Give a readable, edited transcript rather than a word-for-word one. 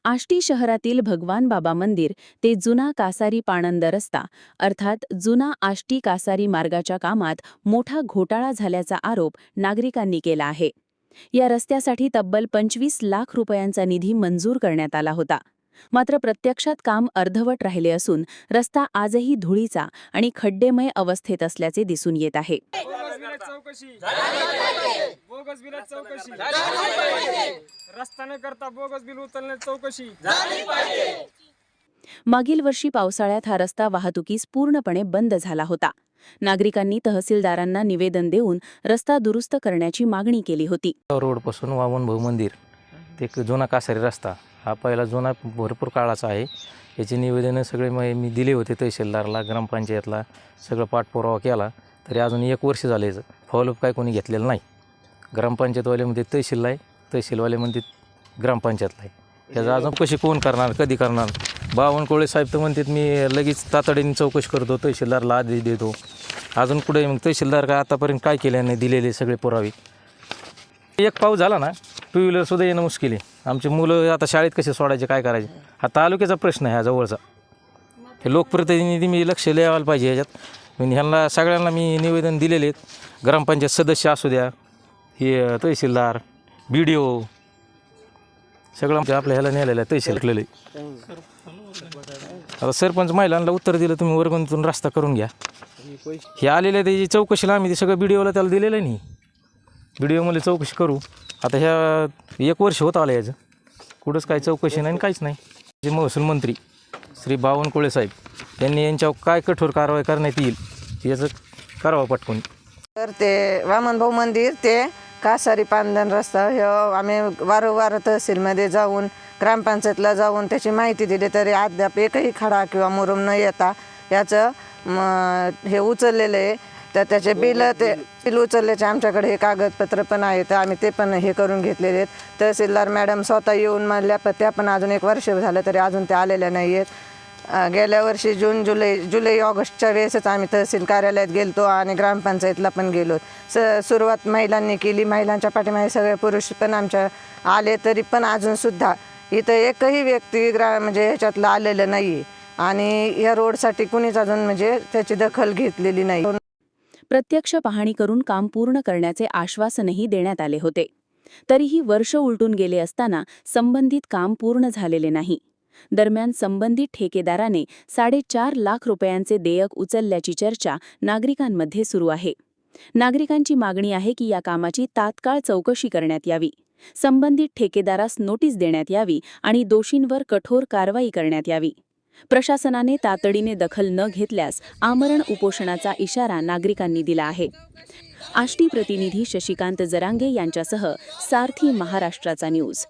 आष्टी शहरातील भगवान बाबा मंदिर ते जुना कासारी पाणंद रस्ता अर्थात जुना आष्टी कासारी मार्गाच्या कामात मोठा घोटाळा झाल्याचा आरोप नागरिकांनी केला आहे। या रस्त्यासाठी तब्बल 25 लाख रुपयांचा निधी मंजूर करण्यात आला होता। मात्र प्रत्यक्षात काम अर्धवट राहिले असून रस्ता आजही धुळीचा आणि खड्डेमय अवस्थेत असल्याचे दिसून येत आहे। मागील वर्षी पावसाळ्यात हा रस्ता वाहतुकीस पूर्णपणे बंद झाला होता। नागरिकांनी तहसीलदारांना निवेदन देऊन रस्ता दुरुस्त करण्याची मागणी केली होती। रोड पासून वामन भाऊ मंदिर ते जुना कासारी रस्ता हा पहिला जुना भरपूर काळाचा आहे। याचे निवेदन सगळे मी दिले होते तहसीलदारला, ग्रामपंचायतला, सगळं पाठपुरावा केला, तरी अजून 1 वर्ष झाले फॉलोअप काय कोणी घेतलेलं नाही। ग्रामपंचायतवाले म्हणते तहसीलला आहे, तहसीलवाले म्हणते ग्रामपंचायतला आहे। याचा अजून कशी कोण करणार, कधी करणार? बावनकुळे साहेब तर म्हणतात मी लगेच तातडीने चौकशी करतो, तहसीलदारला आदेश देतो। अजून कुठे मग तहसीलदार काय आतापर्यंत काय केलं नाही, दिलेले सगळे पुरावे। एक पाऊस झाला ना, 2 व्हीलर सुद्धा येणं मुश्किल आहे। आमचे मुलं आता शाळेत कसे सोडायचे, काय करायचे? हा तालुक्याचा प्रश्न आहे, हा जवळचा। हे लोकप्रतिनिधी मी लक्ष द्यायला पाहिजे याच्यात। मी ह्यांना सगळ्यांना मी निवेदन दिलेले आहेत, ग्रामपंचायत सदस्य असू द्या, हे तहसीलदार, BDO सगळं आपल्या ह्याला नेलेलं आहे, तहसीलकडले। आता सरपंच महिलांना उत्तर दिलं, तुम्ही वर्गणीतून रस्ता करून घ्या। हे आलेले त्याची चौकशीला आम्ही ते सगळं BDOला त्याला दिलेलं नाही। BDO मध्ये चौकशी करू। आता ह्या 1 वर्ष होत आलं याचं, कुठंच काही चौकशी नाही, काहीच नाही। जे महसूल मंत्री श्री बावनकुळे साहेब यांनी यांच्यावर काय कठोर कारवाई करण्यात येईल याचं करावं पटकन। तर ते वामनभाऊ मंदिर ते कासारी पांदन रस्ता हे आम्ही वारंवार तहसीलमध्ये जाऊन, ग्रामपंचायतला जाऊन त्याची माहिती दिली, तरी अद्याप एकही खडा किंवा मुरुम न येता याचं हे उचललेलं आहे। तर त्याचे बिल उचलल्याचे आमच्याकडे हे कागदपत्र पण आहे, तर आम्ही ते पण हे करून घेतलेले आहेत। तहसीलदार मॅडम स्वतः येऊन म्हणल्या, पण त्या पण अजून 1 वर्ष झालं तरी अजून त्या आलेल्या नाही आहेत। गेल्या वर्षी जुलै ऑगस्टच्या वेळेसच आम्ही तहसील कार्यालयात गेलतो आणि ग्रामपंचायतला पण गेलो। सुरुवात महिलांनी केली, महिलांच्या पाठीमागे सगळे पुरुष पण आमच्या आले, तरी पण अजूनसुद्धा इथं एकही व्यक्ती म्हणजे ह्याच्यातलं आलेलं नाही आणि या रोडसाठी कुणीच अजून म्हणजे त्याची दखल घेतलेली नाही। प्रत्यक्ष पाहणी करून काम पूर्ण करण्याचे आश्वासनही देण्यात आले होते, तरीही वर्ष उलटून गेले असताना संबंधित काम पूर्ण झालेले नाही। दरम्यान संबंधित ठेकेदाराने 4.5 लाख रुपयांचे देयक उचलल्याची चर्चा नागरिकांमध्ये सुरू आहे। नागरिकांची मागणी आहे की या कामाची तात्काळ चौकशी करण्यात यावी, संबंधित ठेकेदारास नोटीस देण्यात यावी आणि दोषींवर कठोर कारवाई करण्यात यावी। प्रशासनाने तातडीने दखल न घेतल्यास आमरण उपोषणाचा इशारा नागरिकांनी दिला आहे। आष्टी प्रतिनिधी शशिकांत जरांगे यांच्यासह सारथी महाराष्ट्राचा न्यूज।